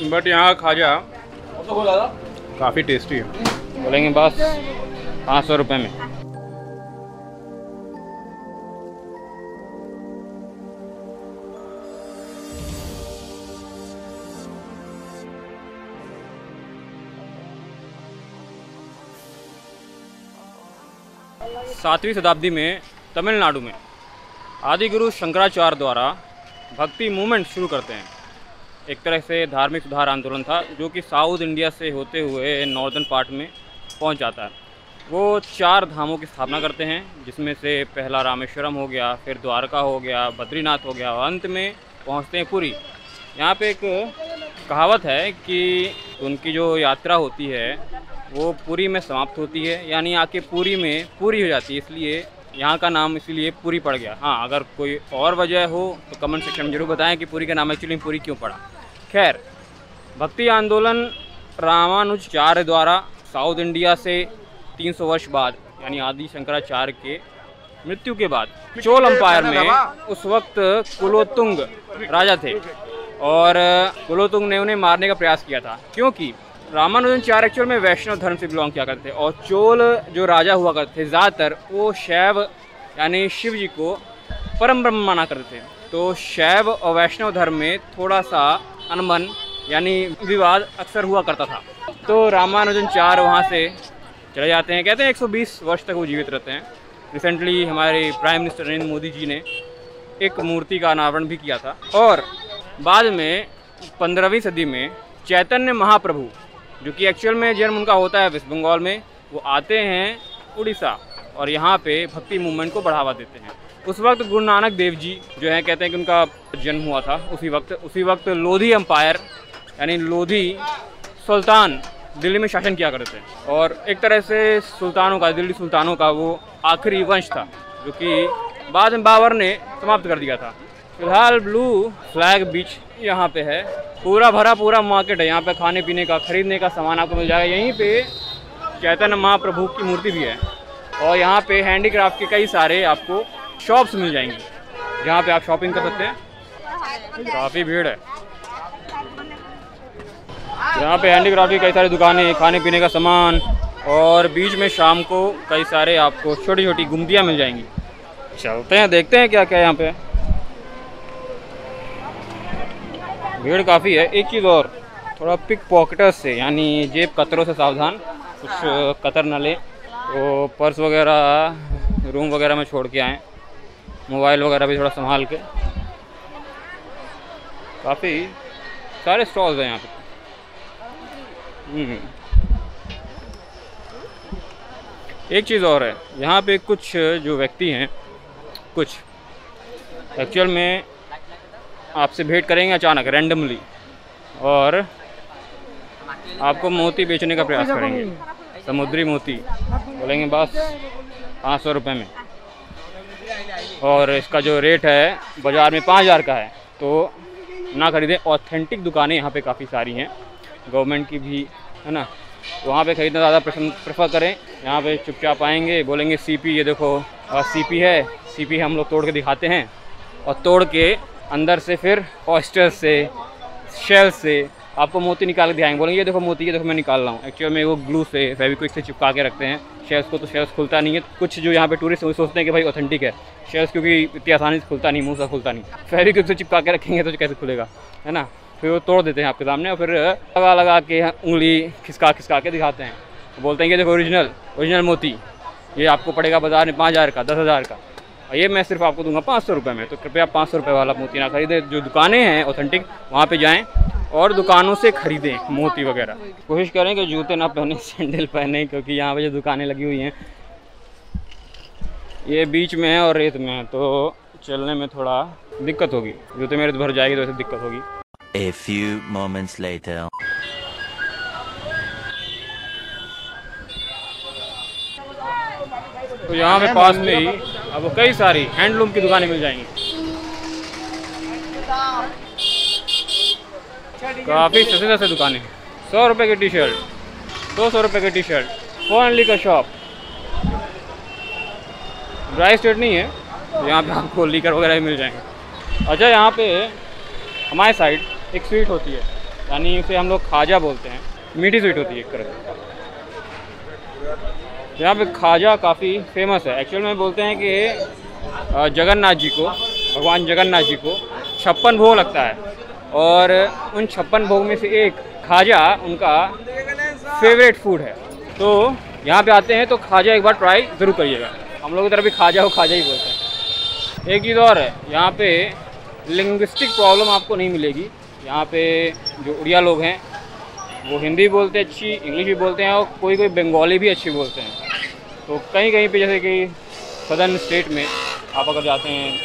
But यहाँ खाजा काफ़ी टेस्टी है। बोलेंगे बस 500 रुपये में। सातवीं शताब्दी में तमिलनाडु में आदि गुरु शंकराचार्य द्वारा भक्ति मूवमेंट शुरू करते हैं। एक तरह से धार्मिक सुधार आंदोलन था जो कि साउथ इंडिया से होते हुए नॉर्दर्न पार्ट में पहुंच जाता है। वो 4 धामों की स्थापना करते हैं, जिसमें से पहला रामेश्वरम हो गया, फिर द्वारका हो गया, बद्रीनाथ हो गया और अंत में पहुंचते हैं पुरी। यहाँ पे एक कहावत है कि उनकी जो यात्रा होती है वो पुरी में समाप्त होती है, यानी आके पुरी में पूरी हो जाती है, इसलिए यहाँ का नाम इसीलिए पुरी पड़ गया। हाँ, अगर कोई और वजह हो तो कमेंट सेक्शन में जरूर बताएं कि पुरी का नाम एक्चुअली पुरी क्यों पड़ा। खैर, भक्ति आंदोलन रामानुजाचार्य द्वारा साउथ इंडिया से 300 वर्ष बाद, यानी आदि शंकराचार्य के मृत्यु के बाद, चोल अंपायर में उस वक्त कुलोत्तुंग राजा थे और कुलोत्तुंग ने उन्हें मारने का प्रयास किया था, क्योंकि रामानुजाचार्य एक्चुअल में वैष्णव धर्म से बिलोंग किया करते थे और चोल जो राजा हुआ करते थे ज़्यादातर वो शैव यानी शिव जी को परम ब्रह्म माना करते थे। तो शैव और वैष्णव धर्म में थोड़ा सा अनबन यानी विवाद अक्सर हुआ करता था। तो रामानुजाचार्य वहाँ से चले जाते हैं। कहते हैं 120 वर्ष तक वो जीवित रहते हैं। रिसेंटली हमारे प्राइम मिनिस्टर नरेंद्र मोदी जी ने एक मूर्ति का अनावरण भी किया था। और बाद में 15वीं सदी में चैतन्य महाप्रभु, जो कि एक्चुअल में जन्म उनका होता है वेस्ट बंगाल में, वो आते हैं उड़ीसा और यहाँ पे भक्ति मूवमेंट को बढ़ावा देते हैं। उस वक्त गुरु नानक देव जी जो है, कहते हैं कि उनका जन्म हुआ था उसी वक्त लोधी एम्पायर यानी लोधी सुल्तान दिल्ली में शासन किया करते थे और एक तरह से सुल्तानों का, दिल्ली सुल्तानों का वो आखिरी वंश था, जो कि बाद में बाबर ने समाप्त कर दिया था। फिलहाल ब्लू फ्लैग बीच यहाँ पे है, पूरा भरा पूरा मार्केट है। यहाँ पे खाने पीने का, खरीदने का सामान आपको मिल जाएगा। यहीं पे चैतन्य महाप्रभु की मूर्ति भी है और यहाँ पे हैंडीक्राफ्ट के कई सारे आपको शॉप्स मिल जाएंगी जहाँ पे आप शॉपिंग कर सकते हैं। काफ़ी भीड़ है यहाँ पे। हैंडीक्राफ्ट की कई सारी दुकानें, खाने पीने का सामान और बीच में शाम को कई सारे आपको छोटी छोटी गुमटियाँ मिल जाएंगी। चलते हैं, देखते हैं क्या क्या यहाँ पे। भीड़ काफ़ी है। एक चीज़ और, थोड़ा पिक पॉकेटर्स से यानी जेब कतरों से सावधान, कुछ कतर न ले। तो पर्स वगैरह रूम वगैरह में छोड़ के आएँ, मोबाइल वगैरह भी थोड़ा संभाल के। काफ़ी सारे स्टॉल्स हैं यहाँ पे। एक चीज़ और है, यहाँ पे कुछ जो व्यक्ति हैं, कुछ एक्चुअल में आपसे भेंट करेंगे अचानक रैंडमली और आपको मोती बेचने का प्रयास करेंगे, समुद्री मोती। बोलेंगे बस 500 रुपये में और इसका जो रेट है बाज़ार में 5000 का है, तो ना खरीदें। ऑथेंटिक दुकानें यहाँ पे काफ़ी सारी हैं, गवर्नमेंट की भी है ना, वहाँ पे ख़रीदना ज़्यादा प्रेफर करें। यहाँ पे चुपचाप आएंगे, बोलेंगे सीपी, ये देखो सीपी है, सीपी हम लोग तोड़ के दिखाते हैं और तोड़ के अंदर से फिर ऑयस्टर से, शेल से आपको मोती निकाल के दिखाएंगे। बोलेंगे ये देखो मोती, ये देखो मैं निकाल रहा हूँ। एक्चुअल में वो ग्लू से, फेविक्विक से चिपका के रखते हैं शेल्स को, तो शेल्स खुलता नहीं है। कुछ जो यहाँ पे टूरिस्ट सोचते हैं कि भाई ऑथेंटिक है शेल्स, क्योंकि इतनी आसानी से खुलता नहीं, मुँह से खुलता नहीं। फेविक्विक से चिपका के रखेंगे तो कैसे खुलेगा, है ना। फिर वो तोड़ देते हैं आपके सामने और फिर लगा लगा के उंगली खिसका खिसका के दिखाते हैं। तो बोलते हैं कि देखो ओरिजिनल मोती, ये आपको पड़ेगा बाज़ार में 5000 का, 10,000 का, और ये मैं सिर्फ आपको दूंगा 500 रुपये में। तो कृपया 500 रुपये वाला मोती ना खरीदें। जो दुकानें हैं ऑथेंटिक, वहाँ पे जाएं और दुकानों से खरीदें मोती वगैरह। कोशिश करें कि जूते ना पहने, सैंडल पहने, क्योंकि यहाँ पे जो दुकानें लगी हुई हैं ये बीच में है और रेत में है, तो चलने में थोड़ा दिक्कत होगी। जूते मेरे भर जाएगी तो ऐसे दिक्कत होगी। A few moments later. तो यहाँ पे पास में ही आपको कई सारी हैंडलूम की दुकानें मिल जाएंगी। काफ़ी सस्ते दुकानें, 100 रुपये की टी शर्ट, 200 रुपये की टी शर्ट, फोनली का शॉप। ड्राई स्टेट नहीं है, तो यहाँ पे आपको लीकर वगैरह भी मिल जाएंगे। अच्छा, यहाँ पे हमारे साइड एक स्वीट होती है, यानी उसे हम लोग खाजा बोलते हैं। मीठी स्वीट होती है एक तरह से। यहाँ पे खाजा काफ़ी फेमस है। एक्चुअल में बोलते हैं कि जगन्नाथ जी को, भगवान जगन्नाथ जी को 56 भोग लगता है और उन 56 भोग में से एक खाजा उनका फेवरेट फूड है। तो यहाँ पे आते हैं तो खाजा एक बार ट्राई ज़रूर करिएगा। हम लोग इधर भी खाजा ही बोलते हैं। एक चीज़ और है, यहाँ पे लिंग्विस्टिक प्रॉब्लम आपको नहीं मिलेगी। यहाँ पे जो उड़िया लोग हैं वो हिंदी बोलते हैं अच्छी, इंग्लिश भी बोलते हैं और कोई बंगाली भी अच्छी बोलते हैं। तो कहीं कहीं पे जैसे कि सदर्न स्टेट में आप अगर जाते हैं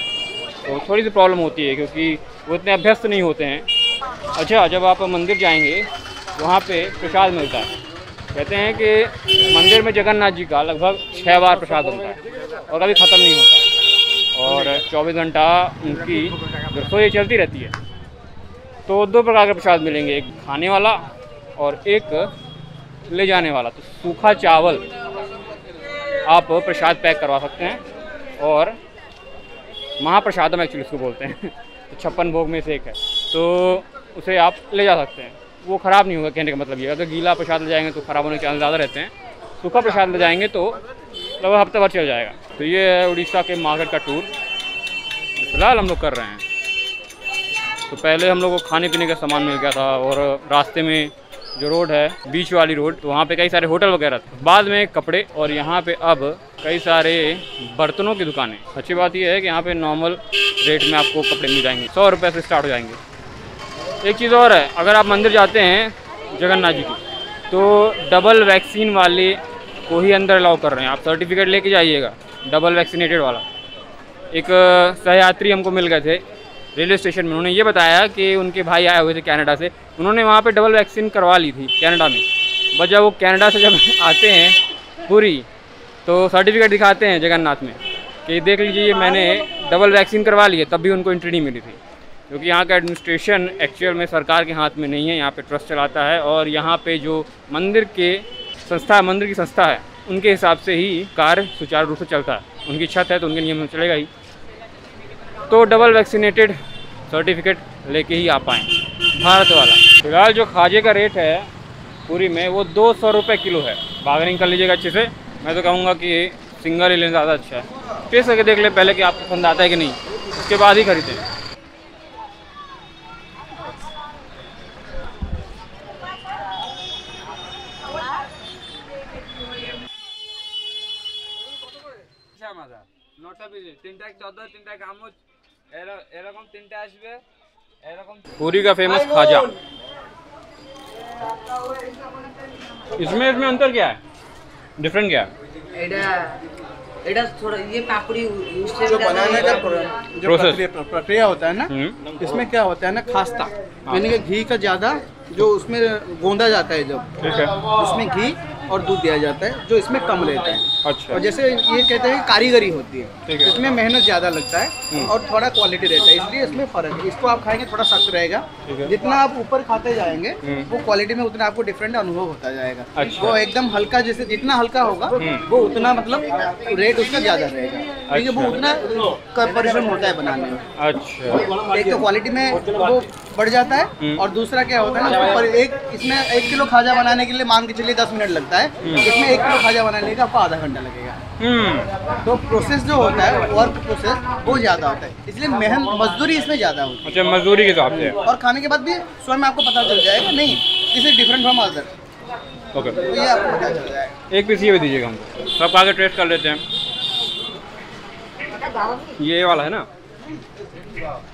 तो थोड़ी सी प्रॉब्लम होती है क्योंकि वो इतने अभ्यस्त नहीं होते हैं। अच्छा, जब आप मंदिर जाएंगे वहाँ पे प्रसाद मिलता है। कहते हैं कि मंदिर में जगन्नाथ जी का लगभग 6 बार प्रसाद बनता है और कभी ख़त्म नहीं होता है और 24 घंटा उनकी रसोई चलती रहती है। तो 2 प्रकार के प्रसाद मिलेंगे, एक खाने वाला और एक ले जाने वाला। तो सूखा चावल आप प्रसाद पैक करवा सकते हैं और महाप्रसादम एक्चुअली इसको बोलते हैं। तो 56 भोग में से एक है, तो उसे आप ले जा सकते हैं। वो ख़राब नहीं होगा, कहने का मतलब ये है। अगर गीला प्रसाद ले जाएंगे तो ख़राब होने के चांस ज़्यादा रहते हैं। सूखा प्रसाद ले जाएंगे तो लगभग हफ्ते भर चल जाएगा। तो ये है उड़ीसा के मार्केट का टूर फिलहाल हम लोग कर रहे हैं। तो पहले हम लोग को खाने पीने का सामान मिल गया था और रास्ते में जो रोड है बीच वाली रोड, तो वहाँ पे कई सारे होटल वगैरह थे। बाद में कपड़े और यहाँ पे अब कई सारे बर्तनों की दुकानें। अच्छी बात यह है कि यहाँ पे नॉर्मल रेट में आपको कपड़े मिल जाएंगे, 100 रुपये से स्टार्ट हो जाएंगे। एक चीज़ और है, अगर आप मंदिर जाते हैं जगन्नाथ जी की तो डबल वैक्सीन वाले को ही अंदर अलाउ कर रहे हैं। आप सर्टिफिकेट लेके जाइएगा डबल वैक्सीनेटेड वाला। एक सहयात्री हमको मिल गए थे रेलवे स्टेशन में, उन्होंने ये बताया कि उनके भाई आए हुए थे कनाडा से, उन्होंने वहाँ पे डबल वैक्सीन करवा ली थी कनाडा में। बस जब वो कनाडा से जब आते हैं पूरी तो सर्टिफिकेट दिखाते हैं जगन्नाथ में कि देख लीजिए मैंने डबल वैक्सीन करवा ली है, तब भी उनको एंट्री नहीं मिली थी। क्योंकि यहाँ का एडमिनिस्ट्रेशन एक्चुअल में सरकार के हाथ में नहीं है, यहाँ पे ट्रस्ट चलाता है और यहाँ पे जो मंदिर की संस्था है उनके हिसाब से ही कार्य सुचारू रूप से चलता है। उनकी छत है तो उनके नियम में चलेगा ही। तो डबल वैक्सीनेटेड सर्टिफिकेट लेके ही आ पाएँ भारत वाला। फिलहाल जो खाजे का रेट है पूरी में वो 200 रुपये किलो है। बार्गेनिंग कर लीजिएगा अच्छे से। मैं तो कहूँगा कि सिंगल ही लेना ज़्यादा अच्छा है। टेस्ट करके देख ले पहले कि आपको पसंद आता है कि नहीं, उसके बाद ही खरीदें। पूरी का फेमस खाजा। इसमें अंतर क्या है, डिफरेंट क्या है? थोड़ा ये पापड़ी जो बनाने का जो प्रक्रिया होता है ना, इसमें क्या होता है ना, खास्ता यानी कि घी का ज़्यादा जो उसमें गोंदा जाता है, जब ठीक है उसमें घी और दूध दिया जाता है जो इसमें कम रहता है। अच्छा। और जैसे ये कहते हैं कारीगरी होती ठीक है, है। इसमें मेहनत ज़्यादा लगता है और थोड़ा क्वालिटी रहता है, इसलिए इसमें फ़र्क है। इसको आप खाएंगे थोड़ा सख्त रहेगा, ठीक है। जितना आप ऊपर खाते जाएंगे वो क्वालिटी में उतना आपको डिफरेंट अनुभव होता जाएगा। अच्छा। वो एकदम हल्का, जैसे जितना हल्का होगा वो उतना मतलब रेट उसका ज़्यादा रहेगा, क्योंकि वो उतना परिश्रम होता है बनाने में। अच्छा। एक तो क्वालिटी में वो बढ़ जाता है और दूसरा क्या होता है ना, इसमें 1 किलो खाजा बनाने के लिए मान के चलिए 10 मिनट लगता है, इसमें 1 किलो खाजा बनाने के आपको आधा घंटा लगेगा। तो प्रोसेस जो होता है, वर्क प्रोसेस वो ज़्यादा होता है, इसलिए मेहनत मजदूरी इसमें ज़्यादा होती है। अच्छा, मजदूरी के हिसाब से। और खाने के बाद भी स्वयं आपको पता चल जाएगा, नहीं this is different from other. Okay, तो ये आपको पता चल जाएगा। एक पीस ये भी दीजिएगा हमको, सब आगे टेस्ट कर लेते हैं। ये वाला है ना,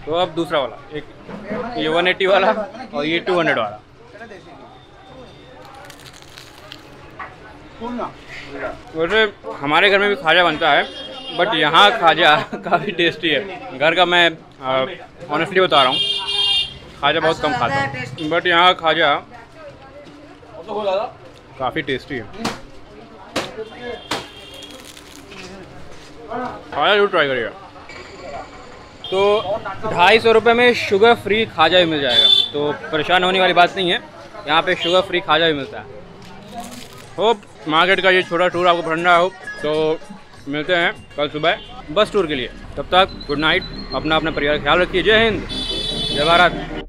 तो अब दूसरा वाला, एक ये 180 वाला और ये 200 वाला। वैसे हमारे घर में भी खाजा बनता है, बट यहाँ खाजा काफ़ी टेस्टी है। घर का मैं ऑनेस्टली बता रहा हूँ, खाजा बहुत कम खाता हूँ, बट यहाँ खाजा काफ़ी टेस्टी है। खाजा जरूर ट्राई करिएगा। तो 250 रुपये में शुगर फ्री खाजा भी मिल जाएगा, तो परेशान होने वाली बात नहीं है। यहाँ पे शुगर फ्री खाजा भी मिलता है। होप मार्केट का ये छोटा टूर आपको पसंद आया हो, तो मिलते हैं कल सुबह बस टूर के लिए। तब तक गुड नाइट, अपना परिवार का ख्याल रखिए। जय हिंद, जय भारत।